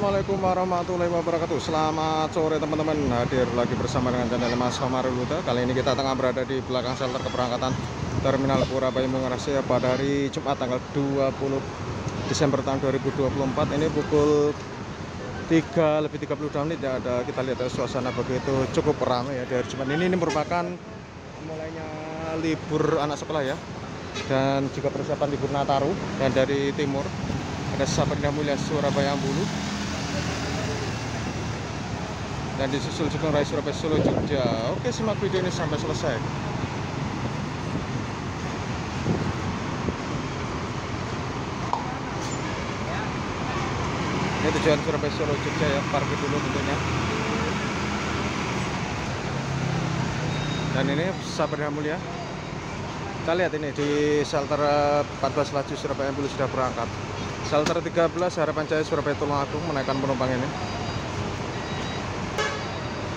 Assalamualaikum warahmatullahi wabarakatuh. Selamat sore teman-teman. Hadir lagi bersama dengan channel Mas Komaruluda. Kali ini kita tengah berada di belakang shelter keberangkatan Terminal Purabaya Mungarasya pada hari Jumat tanggal 20 Desember tahun 2024. Ini pukul 3:32 ya. Kita lihat suasana begitu cukup ramai ya di hari Jumat ini. Ini merupakan mulainya libur anak sekolah ya, dan juga persiapan libur Nataru. Dan dari timur ada Sabenda Mulia Surabaya Ambulu, dan disusul Sugeng Raya Surabaya Solo Jogja. Oke, simak video ini sampai selesai. Ini tujuan Surabaya Solo Jogja ya, parkir dulu tentunya. Dan ini Sabenda Mulia. Kita lihat ini di shelter 14 laju Surabaya Ambulu sudah berangkat. Shelter 13 Harapan Jaya Surabaya Tulungagung menaikkan penumpang ini.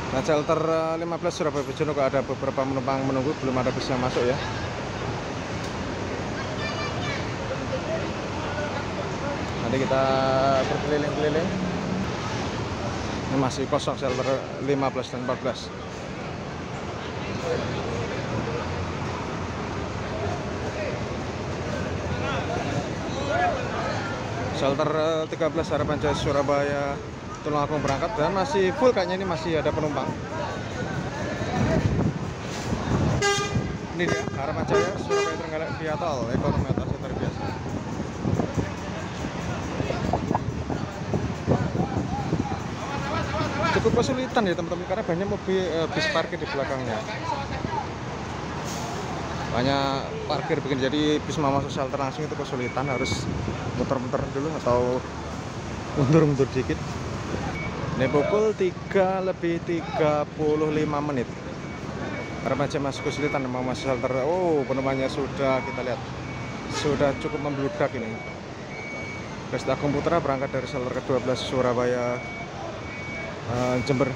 Nah, shelter 15 Surabaya Bojonegoro ada beberapa penumpang menunggu, belum ada bus yang masuk ya. Nanti kita berkeliling-keliling. Ini masih kosong shelter 15 dan 14. Shelter 13 Harapan Jaya Surabaya Tulungagung berangkat dan masih full kayaknya, ini masih ada penumpang. Ini dia Harapan Jaya Surabaya Trenggalek via tol ekonomi atas terbiasa. Cukup kesulitan ya teman-teman, karena banyak mobil bis parkir di belakangnya. Banyak parkir bikin, jadi bis mau masuk shelter langsung itu kesulitan, harus muter-muter dulu atau mundur-mundur dikit. Ini pukul 3:35. Remaja masih kesulitan mau masuk shelter. Oh, penumpangnya sudah, kita lihat sudah cukup membludak ini. Pesta Agung Putra berangkat dari shelter ke-12 Surabaya Jember.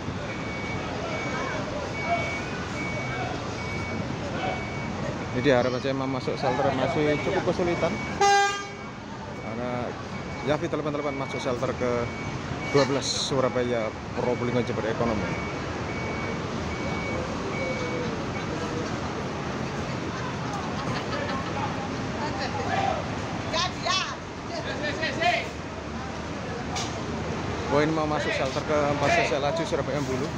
Ini dia Harapan Jaya masuk shelter masih cukup kesulitan, karena Yavi 88 masuk shelter ke 12 Surabaya Probolinggo Jember ekonomi. Oh, ini mau masuk shelter ke 14 laju Surabaya Ambulu.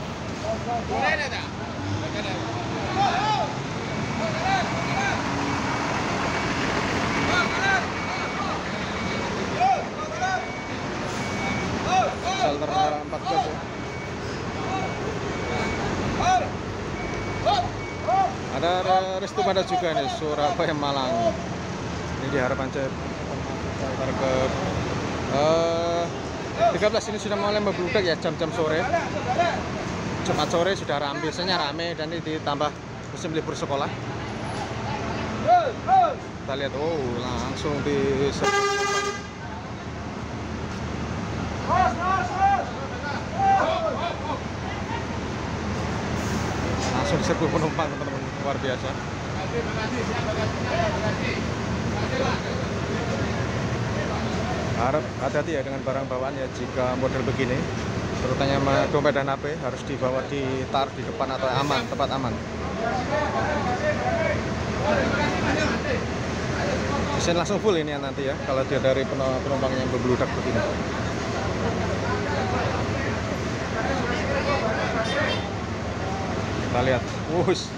Shelter 14 ya. Ada Restu Pada juga nih Surabaya Malang. Ini di Harapan Jaya shelter ke 13 ini sudah mulai membludak ya, jam-jam sore. Jumat sore sudah ramai, biasanya rame, dan ini ditambah musim libur sekolah. Kita lihat, oh langsung di langsung diserbu penumpang teman-teman, luar biasa. Harap hati-hati ya dengan barang bawaan ya, jika model begini, terutama dompet dan HP harus dibawa, ditaruh di depan atau aman, tempat aman. Mesin langsung full ini ya nanti ya, kalau dia dari penumpang yang berbludak begini. Kita lihat, wush,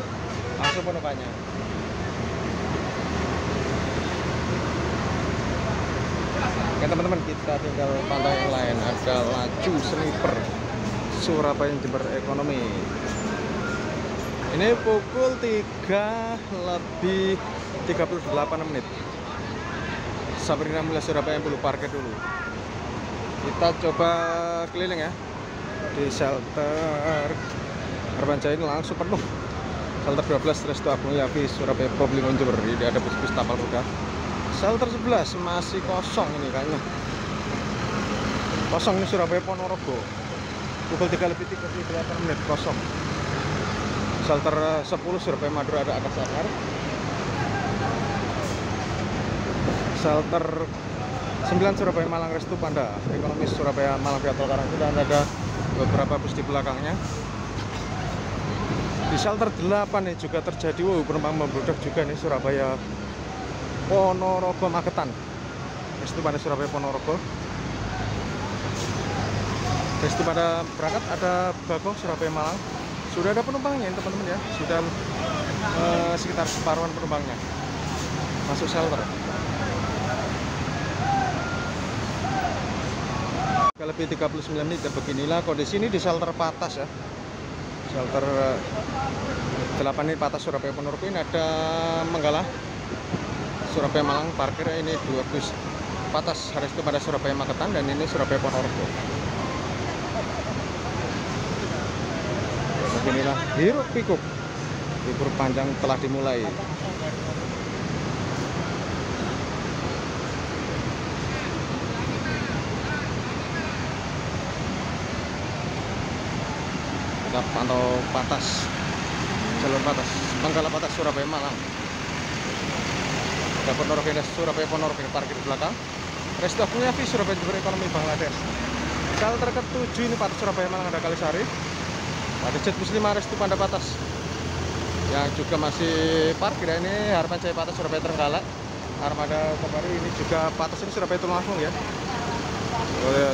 langsung penumpangnya. Oke teman-teman, kita tinggal pantau yang lain. Ada laju sniper Surabaya Jember ekonomi. Ini pukul 3:38. Sabenda Mulia Surabaya Ambulu parkir dulu. Kita coba keliling ya di shelter Harapan Jaya, ini langsung penuh. Shelter 12 Restu Agung Yavi Surabaya Probolinggo Jember, ini ada bus-bus tapal kuda. Shelter 11 masih kosong ini kayaknya. Kosong ini Surabaya Ponorogo. Pukul 3:38 kosong. Shelter 10 Surabaya Madura ada Akasakar. Shelter 9 Surabaya Malang Restu Panda Ekonomis Surabaya Malang via tol Karangturi, dan ada beberapa bus di belakangnya. Di shelter 8 nih juga terjadi penumpang membludak juga nih, Surabaya Ponorogo Magetan Restu Panda Surabaya Ponorogo. Restu pada berangkat, ada Bagong Surabaya Malang. Sudah ada penumpangnya teman-teman ya, sudah sekitar separuhan penumpangnya masuk shelter. Lebih 39 menit dan beginilah kondisi ini di shelter Patas ya. Shelter 8 ini Patas Surabaya Ponorogo. Ini ada Menggala Surabaya Malang parkir, ini 2 bus Patas Restu pada Surabaya Magetan, dan ini Surabaya Ponorogo. Beginilah hiruk pikuk libur panjang telah dimulai. Kita pantau Patas, jalur Patas, Menggala Patas Surabaya Malang. Ada Ponorogo Indah Surabaya Ponorogo parkir di belakang. Restu Akunyafi Surabaya Jember Ekonomi Bangladesh. Shelter ke-7 ini Patas Surabaya Malang, ada Kalisari. Ada Jet Bus 5 Restu Panda Patas yang juga masih parkir. Ini Harapan Jaya Patas Surabaya Trenggalek. Armada kembali ini juga Patas ini Surabaya Tulungagung ya.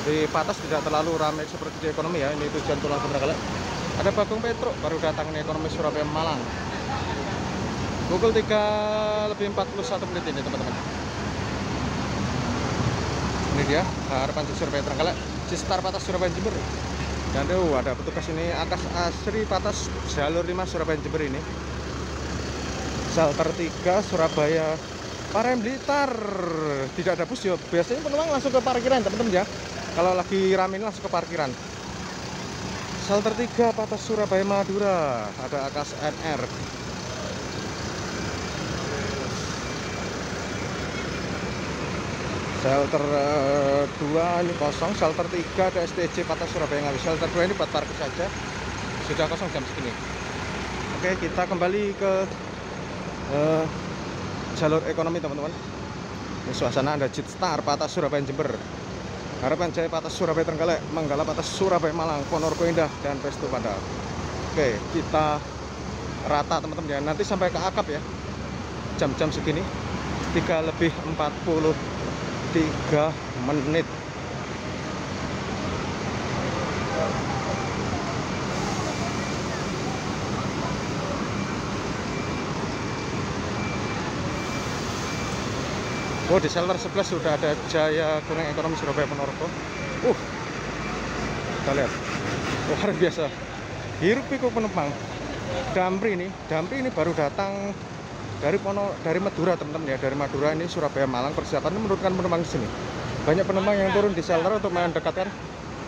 Di Patas tidak terlalu ramai seperti di Ekonomi ya. Ini tujuan Tulungagung Trenggalek. Ada Bagong Petro baru datang ini Ekonomi Surabaya Malang. Pukul 3:41 menit ini teman-teman. Ini dia Harapan Jaya Surabaya Trenggalek, Cistar Patas Surabaya Jember. Dan ada petugas ini Akas Asri Patas jalur 5 Surabaya Jember ini. Shelter 3 Surabaya Parem Blitar. Tidak ada bus ya. Biasanya penumpang langsung ke parkiran teman-teman ya. Kalau lagi rame ini langsung ke parkiran. Shelter 3 Patas Surabaya Madura. Ada Akas NR. Shelter 2 ini kosong. Shelter 3 ada STJ Patas Surabaya Ngawi. Shelter 2 ini buat parkir saja, sudah kosong jam segini. Oke, kita kembali ke jalur Ekonomi teman-teman. Ini suasana ada Jetstar Patas Surabaya Jember, Harapan Jaya Patas Surabaya Trenggalek, Menggala Patas Surabaya Malang, Ponorogo Indah, dan Restu Panda. Oke, kita rata teman-teman ya. Nanti sampai ke Akap ya, jam-jam segini 3:43 menit. Oh, di shelter 11 sudah ada Jaya Kuning Ekonomi Surabaya Ponorogo. Kita lihat luar biasa hiruk pikuk penumpang. Damri ini baru datang dari Madura teman-teman ya. Dari Madura ini Surabaya Malang persiapan menurunkan penumpang di sini. Banyak penumpang yang turun di shelter untuk mendekatkan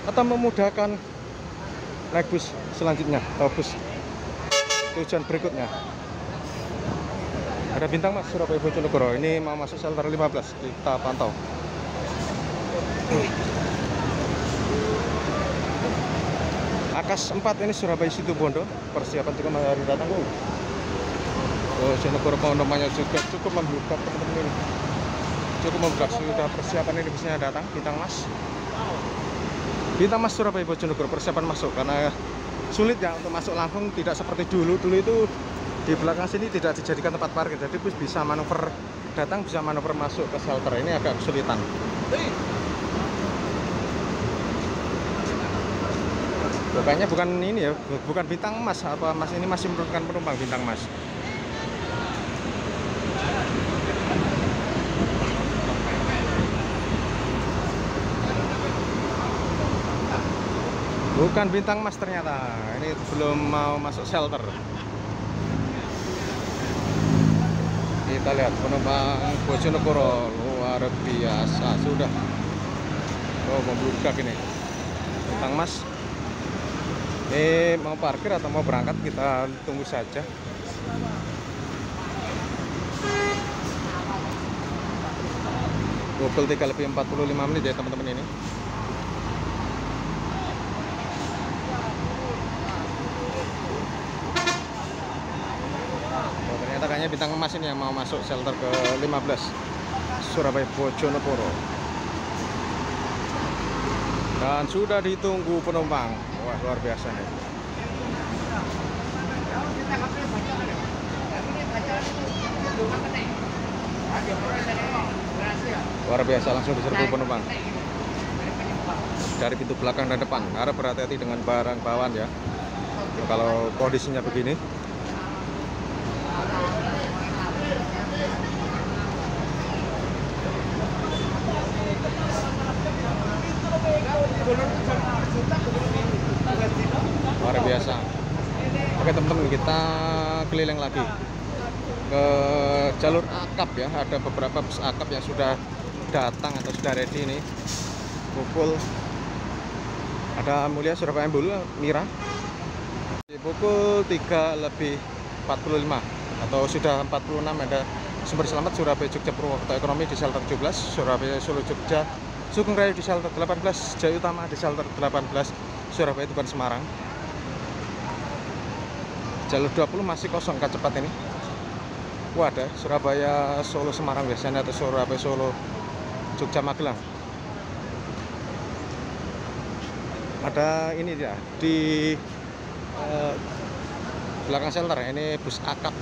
atau memudahkan naik bus selanjutnya atau bus tujuan berikutnya. Ada Bintang Mas Surabaya Bojonegoro, ini mau masuk shelter 15, kita pantau. Akas 4 ini Surabaya Situbondo, persiapan juga hari datang. Bojonegoro penumpangnya juga cukup membludak teman-teman ini. Cukup membludak, sudah persiapan ini busnya datang. Bintang Mas Surabaya Bojonegoro persiapan masuk, karena sulit ya untuk masuk langsung, tidak seperti dulu itu di belakang sini tidak dijadikan tempat parkir, jadi bus bisa manuver datang, bisa manuver masuk ke shelter. Ini agak kesulitan. Bukannya bukan ini ya, bukan Bintang Mas, apa Mas ini masih menurunkan penumpang Bintang Mas. Bukan Bintang Mas ternyata, ini belum mau masuk shelter. Kita lihat penumpang Bojonegoro luar biasa sudah. Membludak ini. Bintang Mas ini mau parkir atau mau berangkat, kita tunggu saja. Pukul 3:45 menit ya teman-teman ini. Ternyata kayaknya Bintang Emas ini yang mau masuk shelter ke 15 Surabaya Bojonegoro. dan sudah ditunggu penumpang. Wah, luar biasa nih. Luar biasa, langsung diserbu penumpang dari pintu belakang dan depan. Harap berhati-hati dengan barang bawaan ya, kalau kondisinya begini. Luar biasa. Oke teman-teman, kita keliling lagi ke jalur akap ya. Ada beberapa bus akap yang sudah datang atau sudah ready ini. Pukul ada Mulia Surabaya Embul Mira pukul 3:45 atau sudah 46. Ada Sumber Selamat Surabaya Jogja Purwokerto Ekonomi di shelter 17, Surabaya Solo Jogja Sugeng Rayu di shelter 18, Jaya Utama di shelter 18, Surabaya Tuban Semarang. Jalur 20 masih kosong kak cepat ini. Wah, ada Surabaya Solo Semarang biasanya, atau Surabaya Solo Jogja Magelang. Ada ini ya di belakang shelter, ini bus akap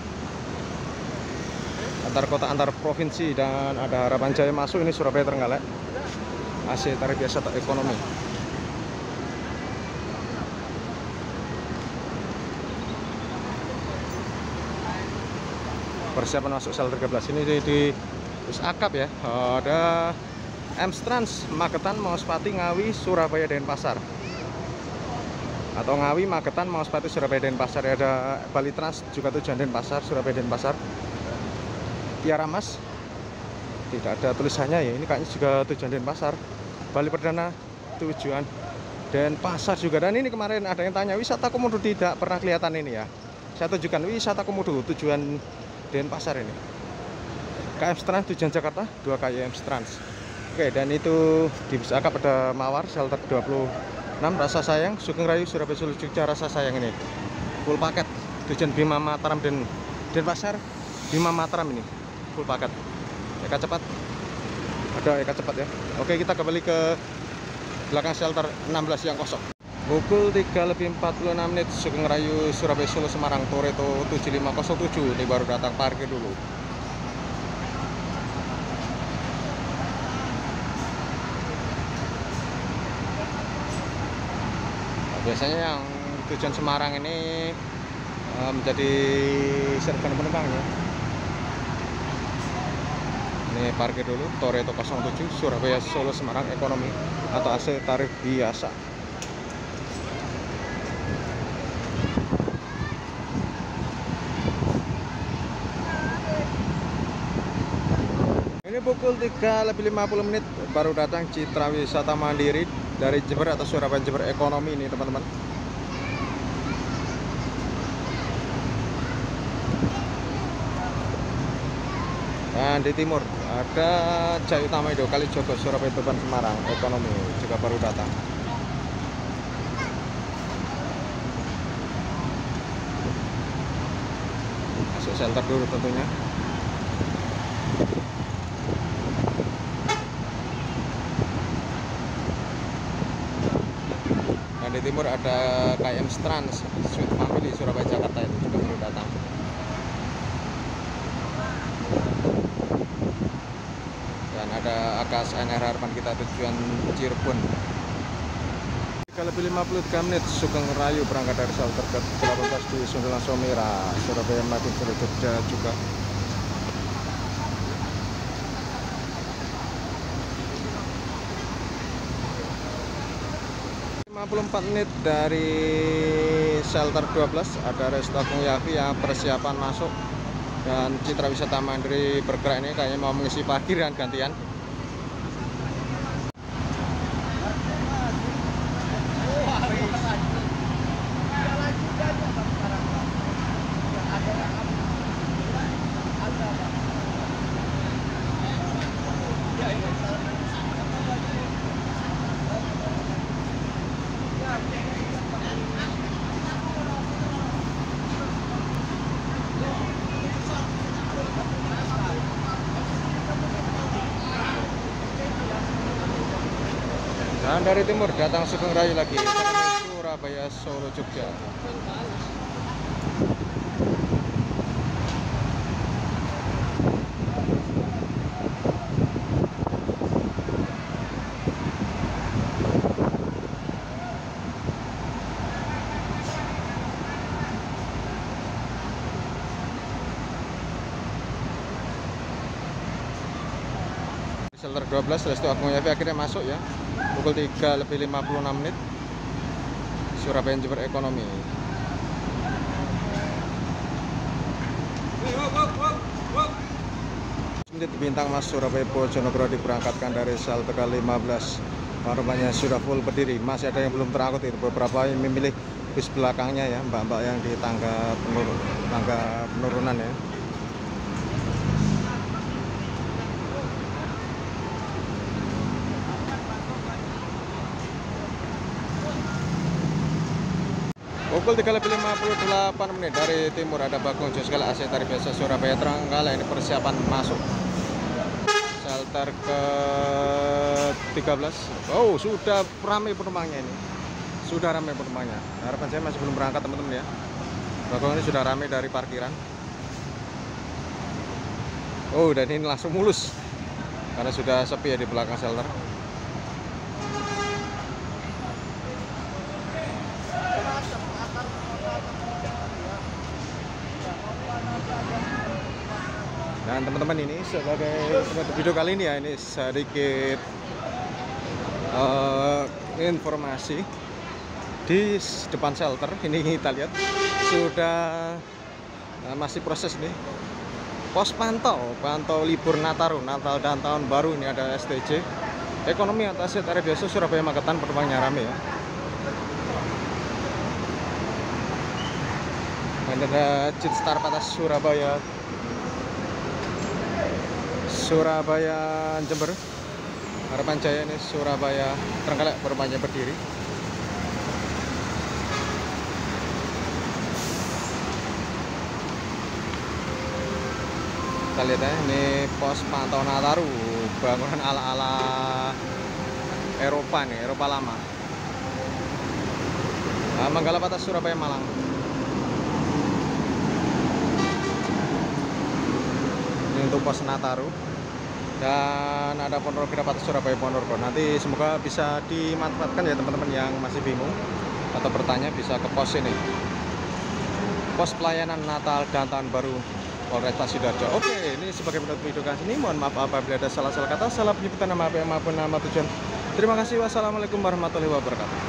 antar kota antar provinsi, dan ada Harapan Jaya masuk. Ini Surabaya Trenggalek AC tarif biasa atau ekonomi. Persiapan masuk shelter 13 ini di bus akap ya. Ada Mstrans Magetan Maospati Ngawi Surabaya Denpasar, atau Ngawi Magetan Maospati Surabaya Denpasar. Ada Bali Trans juga tujuan Denpasar Surabaya Denpasar. Tiara Mas tidak ada tulisannya ya, ini kayaknya juga tujuan Denpasar. Bali Perdana tujuan Denpasar juga. Dan ini kemarin ada yang tanya wisata komodo, tidak pernah kelihatan ini ya. Saya tunjukkan wisata komodo tujuan Denpasar ini. KM Trans tujuan Jakarta 2 KM Trans. Oke, dan itu di bus akap ada Mawar shelter 26 Rasa Sayang Sugeng Rayu Surabaya Solo Jogja Rasa Sayang ini full paket tujuan Bima Mataram dan Denpasar. Bima Mataram ini full paket. Eka cepat, ada Eka cepat ya. Oke, kita kembali ke belakang shelter 16 yang kosong. Pukul 3:46 Sugeng Rayu Surabaya Solo Semarang Toretto 7507. Ini baru datang, parkir dulu. Biasanya yang tujuan Semarang ini menjadi serbuan penumpang ya. Ini parkir dulu, Toretto 07 Surabaya Solo Semarang ekonomi atau AC tarif biasa. Ini pukul 3:50 baru datang Citra Wisata Mandiri dari Jember atau Surabaya Jember ekonomi ini teman-teman. Dan di timur ada Jaya Utama Indo Kalijogo Surabaya Tuban Semarang ekonomi juga baru datang. Masuk shelter dulu tentunya. Dan di timur ada KM Trans Sweet Family Surabaya Jakarta, itu juga baru datang. Dan ada AKS NR Harapan Kita tujuan Cirebon. 3:53 Sugeng Rayu berangkat dari shelter ke 18 di Sundalang Somira Surabaya Madiun Solo Jogja juga. menit dari shelter 12 ada Resto Agung Yafi yang persiapan masuk, dan Citra Wisata Mandiri bergerak ini kayaknya mau mengisi parkiran gantian. Dan dari timur datang Sugeng Rayu lagi, Surabaya, Solo, Jogja. Shelter 12 Restu Agung Yafi akhirnya masuk ya, pukul 3:56. Surabaya Jember Ekonomi. Menit bintang Mas Surabaya Bojonegoro diberangkatkan dari shelter ke-15. Rumahnya sudah full berdiri, masih ada yang belum terangkut, itu beberapa yang memilih bis belakangnya ya, mbak-mbak yang di tangga penurunan ya. Pukul 3:58 dari timur ada Bagong Joskala AC tarif biasa Surabaya Trenggalek, ini persiapan masuk shelter ke-13. Oh, sudah ramai penumpangnya ini. Sudah ramai penumpangnya. Harapan saya masih belum berangkat teman-teman ya. Bagong ini sudah ramai dari parkiran. Oh, dan ini langsung mulus karena sudah sepi ya di belakang shelter. Dan teman-teman, ini sebagai video kali ini ya, ini sedikit informasi di depan shelter. Ini kita lihat sudah masih proses nih pos pantau libur Natal dan Tahun Baru. Ini ada STJ Ekonomi atas tarif biasa Surabaya Magetan, penumpangnya rame ya. Ini ada Jetstar Patas Surabaya Jember, Harapan Jaya, ini Surabaya Trenggalek penumpangnya berdiri. Kita lihat ya, ini pos pantau Nataru, bangunan ala-ala Eropa nih, Eropa lama. Manggala Patas Surabaya Malang. Ini untuk pos Nataru. Dan ada Ponorogo Patas Surabaya Ponorogo. Nanti semoga bisa dimanfaatkan ya teman-teman yang masih bingung atau bertanya, bisa ke pos ini. Pos pelayanan Natal dan Tahun Baru Polresta Sidoarjo. Oke, ini sebagai penutup video kali ini. Mohon maaf apabila ada salah kata, salah penyebutan nama apa maupun nama tujuan. Terima kasih. Wassalamualaikum warahmatullahi wabarakatuh.